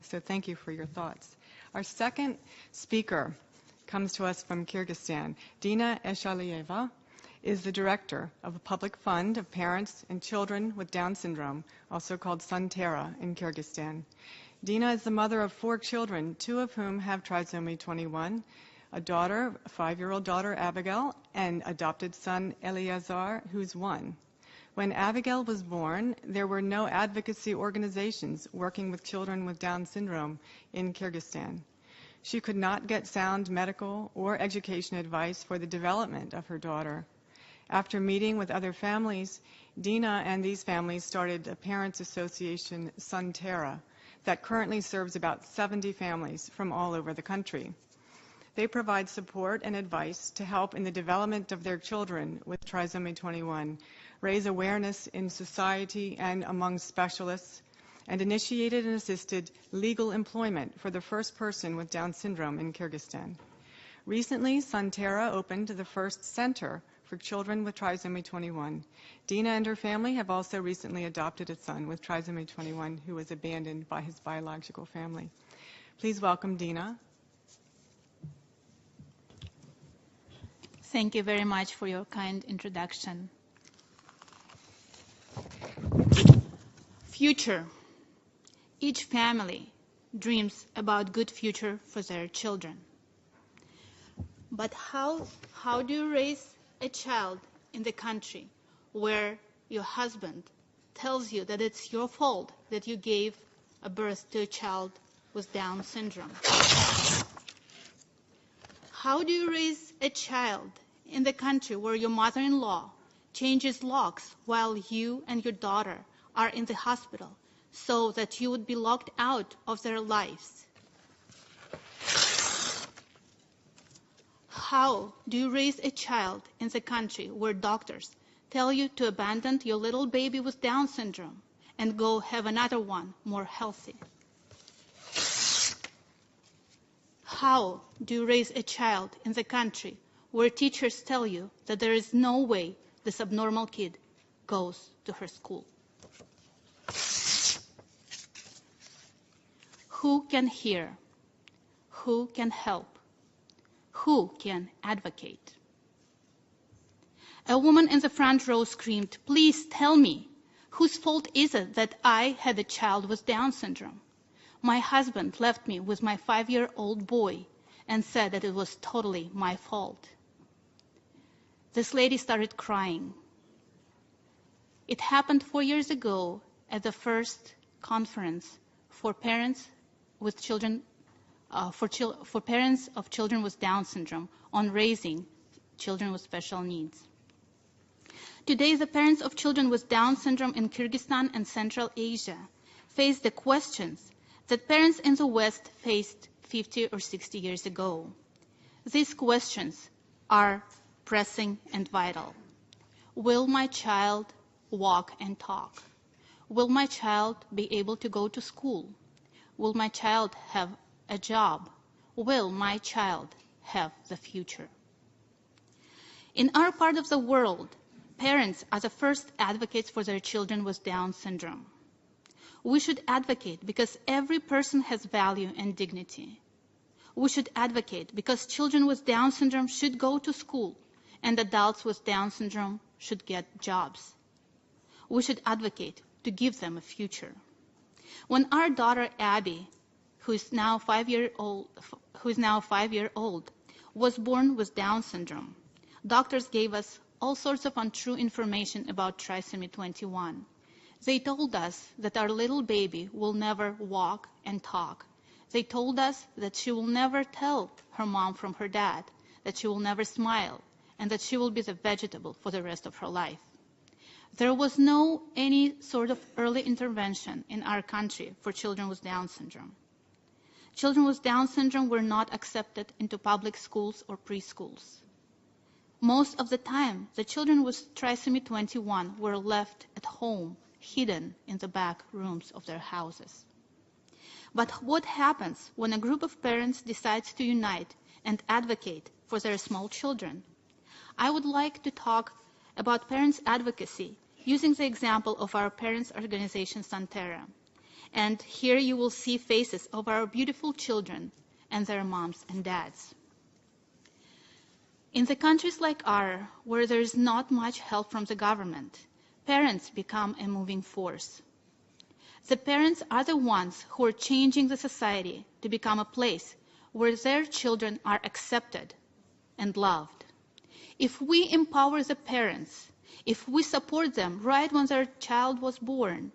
So thank you for your thoughts. Our second speaker comes to us from Kyrgyzstan. Dina Eshalieva is the director of a public fund of parents and children with Down syndrome, also called Santera in Kyrgyzstan. Dina is the mother of 4 children, 2 of whom have trisomy 21, a daughter, a 5-year-old daughter, Abigail, and adopted son, Eleazar, who's 1. When Abigail was born, there were no advocacy organizations working with children with Down syndrome in Kyrgyzstan. She could not get sound medical or education advice for the development of her daughter. After meeting with other families, Dina and these families started a parents association, Santera, that currently serves about 70 families from all over the country. They provide support and advice to help in the development of their children with trisomy 21, raise awareness in society and among specialists, and initiated and assisted legal employment for the first person with Down syndrome in Kyrgyzstan. Recently, Santera opened the first center for children with trisomy 21. Dina and her family have also recently adopted a son with trisomy 21 who was abandoned by his biological family. Please welcome Dina. Thank you very much for your kind introduction. Future. Each family dreams about good future for their children. But how do you raise a child in the country where your husband tells you that it's your fault that you gave a birth to a child with Down syndrome? How do you raise a child in the country where your mother-in-law changes locks while you and your daughter are in the hospital so that you would be locked out of their lives? How do you raise a child in the country where doctors tell you to abandon your little baby with Down syndrome and go have another one more healthy? How do you raise a child in the country where teachers tell you that there is no way this abnormal kid goes to her school? Who can hear? Who can help? Who can advocate? A woman in the front row screamed, "Please tell me, whose fault is it that I had a child with Down syndrome? My husband left me with my 5-year-old boy and said that it was totally my fault." This lady started crying. It happened 4 years ago at the first conference for parents with children, for parents of children with Down syndrome on raising children with special needs. Today, the parents of children with Down syndrome in Kyrgyzstan and Central Asia face the questions that parents in the West faced 50 or 60 years ago. These questions are pressing and vital. Will my child walk and talk? Will my child be able to go to school? Will my child have a job? Will my child have the future? In our part of the world, parents are the first advocates for their children with Down syndrome. We should advocate because every person has value and dignity. We should advocate because children with Down syndrome should go to school and adults with Down syndrome should get jobs. We should advocate to give them a future. When our daughter Abby, who is now 5 years old, was born with Down syndrome, doctors gave us all sorts of untrue information about trisomy 21. They told us that our little baby will never walk and talk. They told us that she will never tell her mom from her dad, that she will never smile, and that she will be the vegetable for the rest of her life. There was no any sort of early intervention in our country for children with Down syndrome. Children with Down syndrome were not accepted into public schools or preschools. Most of the time, the children with trisomy 21 were left at home, hidden in the back rooms of their houses. But what happens when a group of parents decides to unite and advocate for their small children? I would like to talk about parents' advocacy using the example of our parents' organization, Santera. And here you will see faces of our beautiful children and their moms and dads. In the countries like ours, where there is not much help from the government, parents become a moving force. The parents are the ones who are changing the society to become a place where their children are accepted and loved. If we empower the parents, if we support them right when their child was born,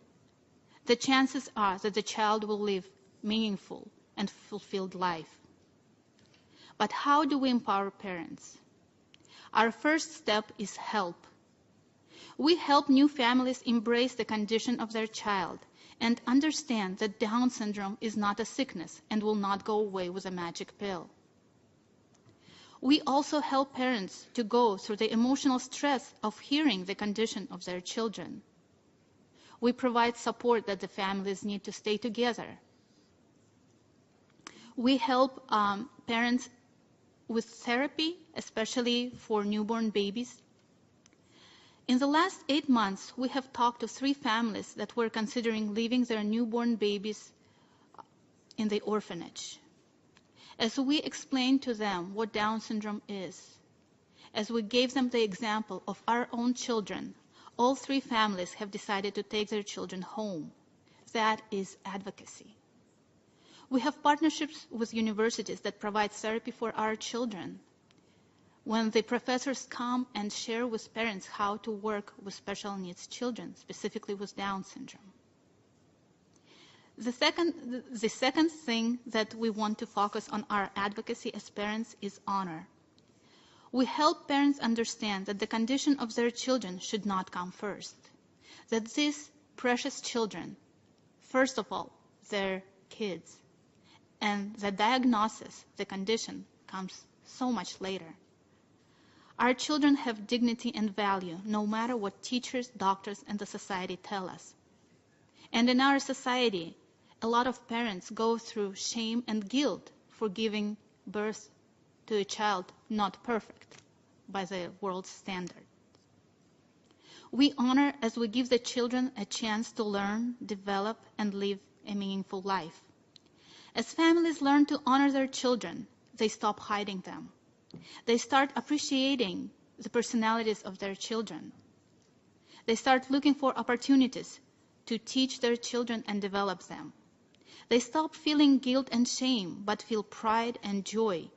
the chances are that the child will live meaningful and fulfilled life. But how do we empower parents? Our first step is help. We help new families embrace the condition of their child and understand that Down syndrome is not a sickness and will not go away with a magic pill. We also help parents to go through the emotional stress of hearing the condition of their children. We provide support that the families need to stay together. We help parents with therapy, especially for newborn babies. In the last 8 months, we have talked to 3 families that were considering leaving their newborn babies in the orphanage. As we explained to them what Down syndrome is, as we gave them the example of our own children, all 3 families have decided to take their children home. That is advocacy. We have partnerships with universities that provide therapy for our children. When the professors come and share with parents how to work with special needs children, specifically with Down syndrome. The second thing that we want to focus on our advocacy as parents is honor. We help parents understand that the condition of their children should not come first. That these precious children, first of all, they're kids. And the diagnosis, the condition, comes so much later. Our children have dignity and value, no matter what teachers, doctors, and the society tell us. And in our society, a lot of parents go through shame and guilt for giving birth to a child not perfect by the world's standard. We honor as we give the children a chance to learn, develop, and live a meaningful life. As families learn to honor their children, they stop hiding them. They start appreciating the personalities of their children. They start looking for opportunities to teach their children and develop them. They stop feeling guilt and shame, but feel pride and joy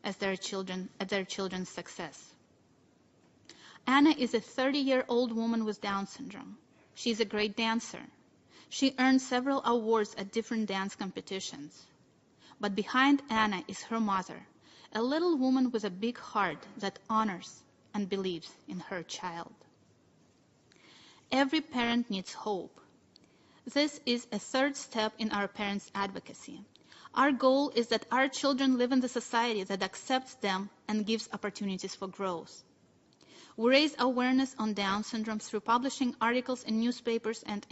at their children's success. Anna is a 30-year-old woman with Down syndrome. She's a great dancer. She earned several awards at different dance competitions. But behind Anna is her mother, a little woman with a big heart that honors and believes in her child. Every parent needs hope. This is a third step in our parents' advocacy. Our goal is that our children live in the society that accepts them and gives opportunities for growth. We raise awareness on Down syndrome through publishing articles in newspapers and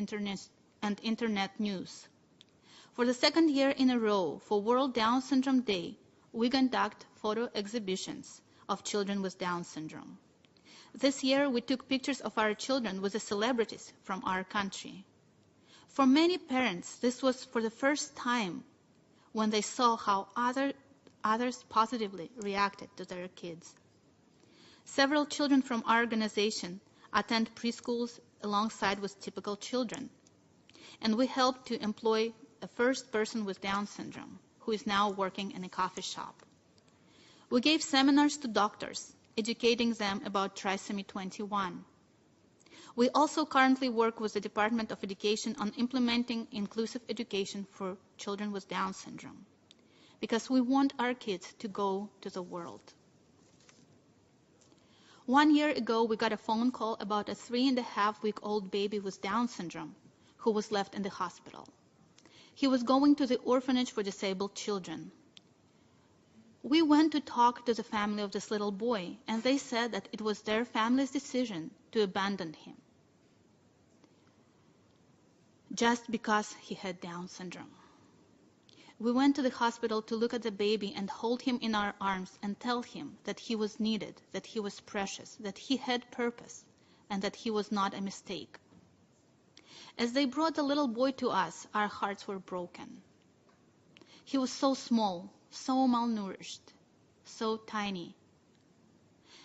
internet news. For the second year in a row, for World Down Syndrome Day, we conduct photo exhibitions of children with Down syndrome. This year, we took pictures of our children with the celebrities from our country. For many parents, this was for the first time when they saw how others positively reacted to their kids. Several children from our organization attend preschools alongside with typical children. And we help to employ a first person with Down syndrome who is now working in a coffee shop. We gave seminars to doctors, educating them about Trisomy 21. We also currently work with the Department of Education on implementing inclusive education for children with Down syndrome, because we want our kids to go to the world. 1 year ago, we got a phone call about a 3.5-week-old baby with Down syndrome who was left in the hospital. He was going to the orphanage for disabled children. We went to talk to the family of this little boy, and they said that it was their family's decision to abandon him just because he had Down syndrome. We went to the hospital to look at the baby and hold him in our arms and tell him that he was needed, that he was precious, that he had purpose, and that he was not a mistake. As they brought the little boy to us, our hearts were broken. He was so small, so malnourished, so tiny.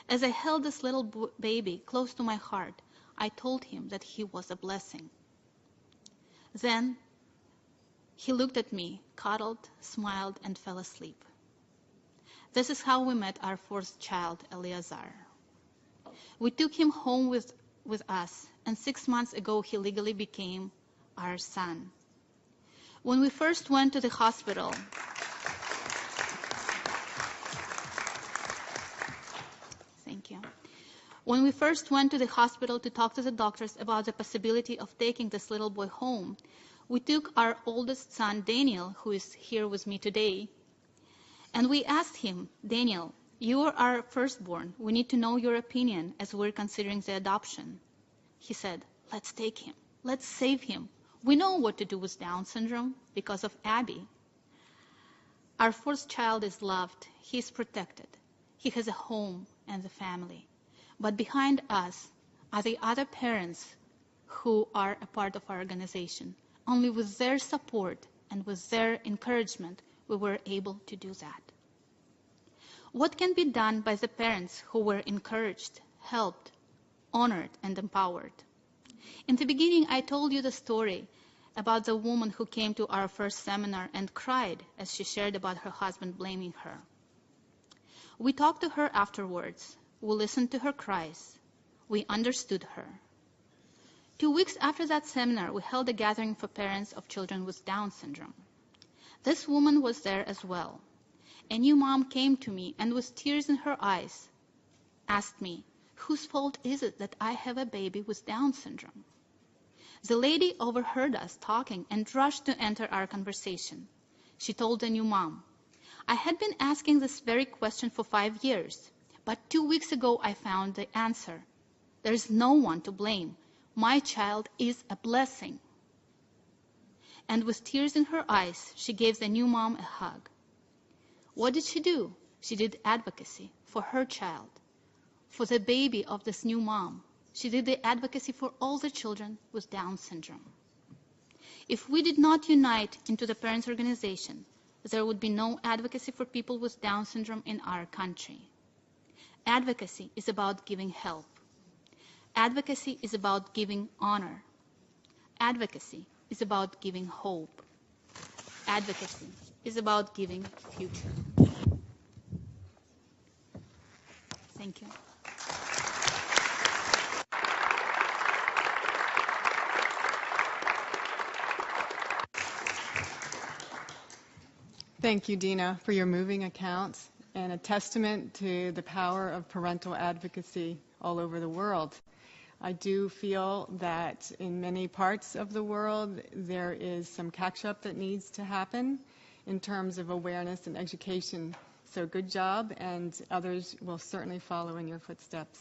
As I held this little baby close to my heart, I told him that he was a blessing. Then he looked at me, cuddled, smiled, and fell asleep. This is how we met our fourth child, Eleazar. We took him home with us, and 6 months ago he legally became our son. When we first went to the hospital, thank you. When we first went to the hospital to talk to the doctors about the possibility of taking this little boy home, we took our oldest son, Daniel, who is here with me today, and we asked him, Daniel, you are our firstborn. We need to know your opinion as we're considering the adoption. He said, let's take him. Let's save him. We know what to do with Down syndrome because of Abby. Our fourth child is loved. He's protected. He has a home and a family. But behind us are the other parents who are a part of our organization. Only with their support and with their encouragement, we were able to do that. What can be done by the parents who were encouraged, helped, honored, and empowered? In the beginning, I told you the story about the woman who came to our first seminar and cried as she shared about her husband blaming her. We talked to her afterwards. We listened to her cries. We understood her. 2 weeks after that seminar, we held a gathering for parents of children with Down syndrome. This woman was there as well. A new mom came to me and with tears in her eyes asked me, whose fault is it that I have a baby with Down syndrome? The lady overheard us talking and rushed to enter our conversation. She told the new mom, I had been asking this very question for 5 years, but 2 weeks ago I found the answer. There is no one to blame. My child is a blessing. And with tears in her eyes, she gave the new mom a hug. What did she do? She did advocacy for her child, for the baby of this new mom. She did the advocacy for all the children with Down syndrome. If we did not unite into the parents' organization, there would be no advocacy for people with Down syndrome in our country. Advocacy is about giving help. Advocacy is about giving honor. Advocacy is about giving hope. Advocacy is about giving future. Thank you. Thank you, Dina, for your moving accounts and a testament to the power of parental advocacy all over the world. I do feel that in many parts of the world there is some catch-up that needs to happen in terms of awareness and education. So good job, and others will certainly follow in your footsteps.